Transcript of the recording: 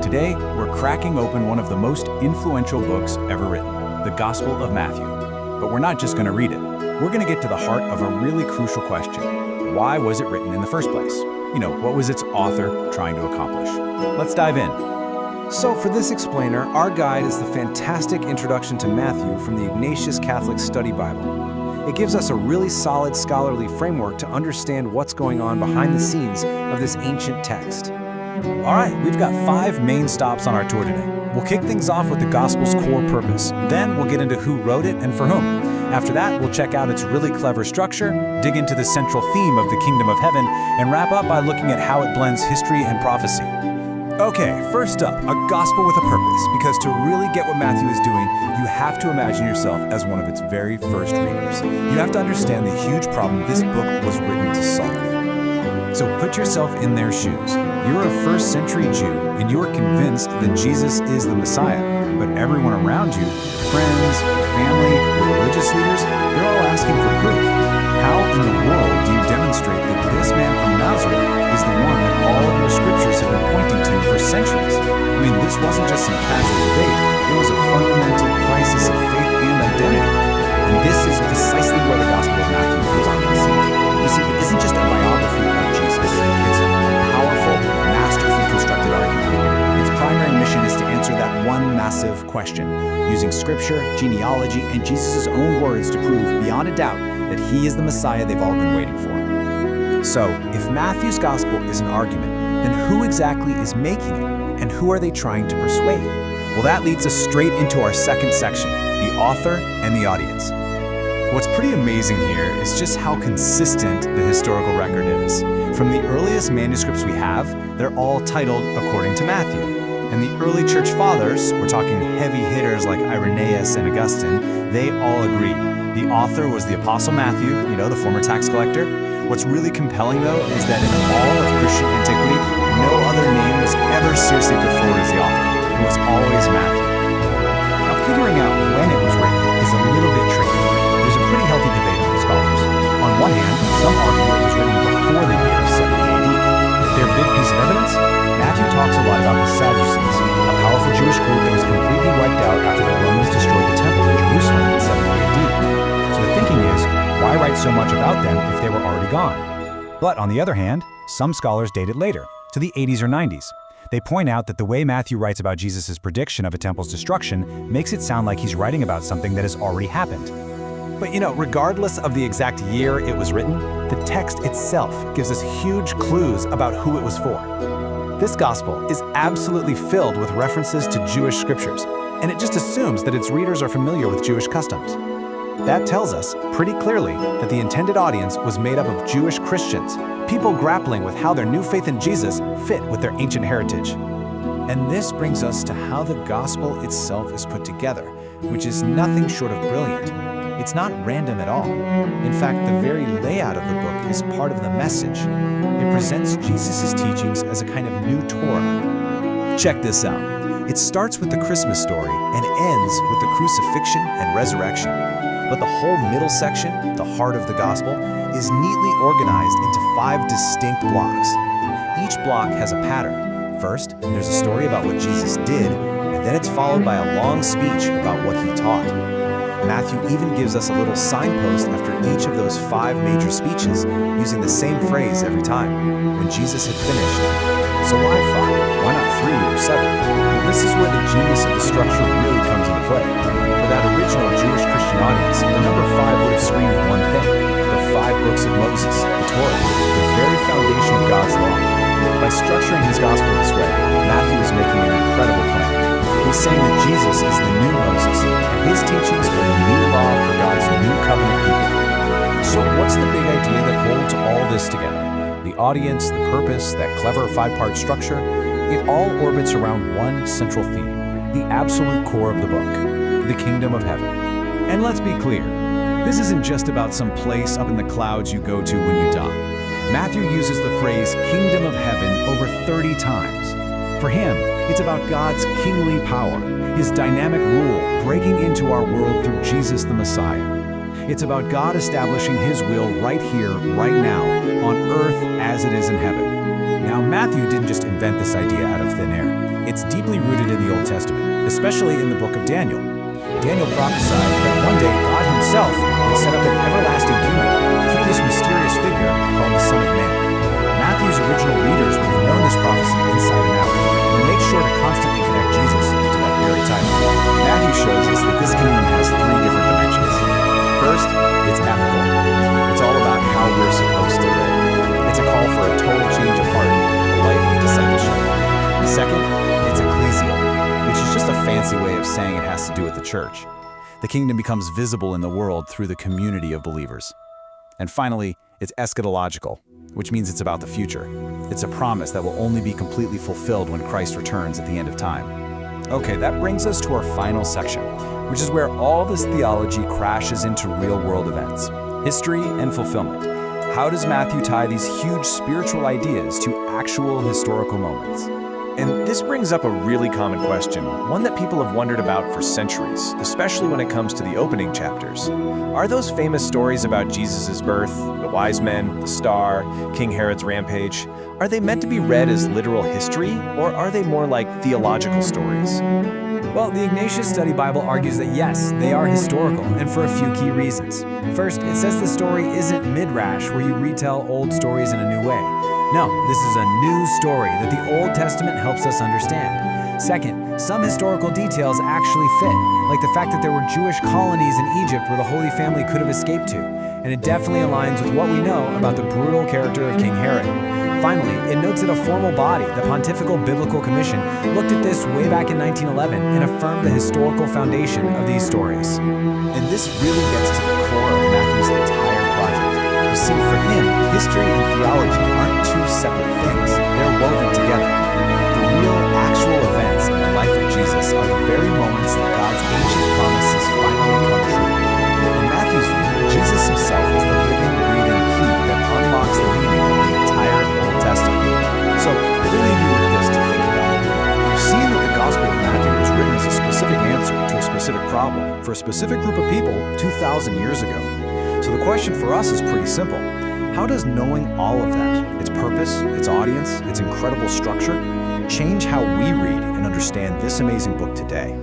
Today, we're cracking open one of the most influential books ever written, the Gospel of Matthew. But we're not just going to read it. We're going to get to the heart of a really crucial question. Why was it written in the first place? What was its author trying to accomplish? Let's dive in. So for this explainer, our guide is the fantastic Introduction to Matthew from the Ignatius Catholic Study Bible. It gives us a really solid scholarly framework to understand what's going on behind the scenes of this ancient text. All right, we've got 5 main stops on our tour today. We'll kick things off with the Gospel's core purpose. Then we'll get into who wrote it and for whom. After that, we'll check out its really clever structure, dig into the central theme of the Kingdom of Heaven, and wrap up by looking at how it blends history and prophecy. Okay, first up, a gospel with a purpose, because to really get what Matthew is doing, you have to imagine yourself as one of its very first readers. You have to understand the huge problem this book was written to solve. So put yourself in their shoes. You're a first-century Jew, and you're convinced that Jesus is the Messiah. But everyone around you, friends, family, religious leaders, they're all asking for proof. How in the world do you demonstrate that this man from Nazareth is the one that all of your scriptures have been pointing to for centuries? This wasn't just some casual debate. It was a fundamental crisis of faith and identity. And this is precisely where the Gospel of Matthew comes onto the scene. You see, it isn't just a biography of Jesus. It's a powerful, masterfully constructed argument. Its primary mission is to answer that one massive question, using scripture, genealogy, and Jesus' own words to prove beyond a doubt that he is the Messiah they've all been waiting for. So, if Matthew's Gospel is an argument, then who exactly is making it? And who are they trying to persuade? Well, that leads us straight into our second section, the author and the audience. What's pretty amazing here is just how consistent the historical record is. From the earliest manuscripts we have, they're all titled according to Matthew. And the early church fathers, we're talking heavy hitters like Irenaeus and Augustine, they all agree. The author was the Apostle Matthew, the former tax collector. What's really compelling, though, is that in all of Christian antiquity, no other name was ever seriously put forward as the author. It was always Matthew. Now, figuring out when it was written is a little bit tricky. There's a pretty healthy debate among scholars. On one hand, some argue it was written before the year 70 AD. Their big piece of evidence? Matthew talks a lot about the Sadducees, a powerful Jewish group that was completely wiped out after the Romans destroyed the temple in Jerusalem in 70 AD. So the thinking is, why write so much about them if they were already gone? But on the other hand, some scholars date it later, to the 80s or 90s. They point out that the way Matthew writes about Jesus' prediction of a temple's destruction makes it sound like he's writing about something that has already happened. But regardless of the exact year it was written, the text itself gives us huge clues about who it was for. This gospel is absolutely filled with references to Jewish scriptures, and it just assumes that its readers are familiar with Jewish customs. That tells us pretty clearly that the intended audience was made up of Jewish Christians, people grappling with how their new faith in Jesus fit with their ancient heritage. And this brings us to how the gospel itself is put together, which is nothing short of brilliant. It's not random at all. In fact, the very layout of the book is part of the message. It presents Jesus' teachings as a kind of new Torah. Check this out. It starts with the Christmas story and ends with the crucifixion and resurrection. But the whole middle section, the heart of the gospel, is neatly organized into 5 distinct blocks. Each block has a pattern. First, there's a story about what Jesus did, and then it's followed by a long speech about what he taught. Matthew even gives us a little signpost after each of those 5 major speeches, using the same phrase every time, when Jesus had finished. So why 5? Why not 3 or 7? Well, this is where the genius of the structure really comes into play. For that original Jewish Christian audience, the number 5 would have screamed one thing: the 5 books of Moses, the Torah, the very foundation of God's law. By structuring his gospel this way, Matthew is making an incredible claim. He's saying that Jesus is the new Moses, and his teachings are the new law for God's new covenant people. So what's the big idea that holds all this together? The audience, the purpose, that clever 5-part structure, it all orbits around one central theme, the absolute core of the book, the Kingdom of Heaven. And let's be clear, this isn't just about some place up in the clouds you go to when you die. Matthew uses the phrase Kingdom of Heaven over 30 times. For him, it's about God's kingly power, his dynamic rule breaking into our world through Jesus the Messiah. It's about God establishing his will right here, right now, on earth as it is in heaven. Now, Matthew didn't just invent this idea out of thin air. It's deeply rooted in the Old Testament, especially in the book of Daniel. Daniel prophesied that one day God himself would set up an everlasting kingdom through this mysterious figure called the Son of Man. Matthew's original readers would have known this prophecy inside and out, and made sure to constantly connect Jesus to that very title. Matthew shows us that this kingdom has three different dimensions. First, it's ethical. It's all about how we're supposed to live. It's a call for a total change of heart, a life of discipleship. Second, it's ecclesial, which is just a fancy way of saying it has to do with the church. The kingdom becomes visible in the world through the community of believers. And finally, it's eschatological, which means it's about the future. It's a promise that will only be completely fulfilled when Christ returns at the end of time. Okay, that brings us to our final section, which is where all this theology crashes into real-world events, history and fulfillment. How does Matthew tie these huge spiritual ideas to actual historical moments? And this brings up a really common question, one that people have wondered about for centuries, especially when it comes to the opening chapters. Are those famous stories about Jesus' birth, the wise men, the star, King Herod's rampage, are they meant to be read as literal history, or are they more like theological stories? Well, the Ignatius Study Bible argues that yes, they are historical, and for a few key reasons. First, it says the story isn't midrash, where you retell old stories in a new way. No, this is a new story that the Old Testament helps us understand. Second, some historical details actually fit, like the fact that there were Jewish colonies in Egypt where the Holy Family could have escaped to, and it definitely aligns with what we know about the brutal character of King Herod. Finally, it notes that a formal body, the Pontifical Biblical Commission, looked at this way back in 1911 and affirmed the historical foundation of these stories. And this really gets to the core of Matthew's entire project. You see, for him, history and theology aren't two separate things. They're woven together. The real, actual events in the life of Jesus are the very moments that God's ancient promises finally come true. In Matthew's view, Jesus himself is the living, breathing key that unlocks the meaning of the entire Old Testament. So, we'll leave you with this to think about. You've seen that the Gospel of Matthew was written as a specific answer to a specific problem for a specific group of people 2,000 years ago. So the question for us is pretty simple. How does knowing all of that, its purpose, its audience, its incredible structure, change how we read and understand this amazing book today?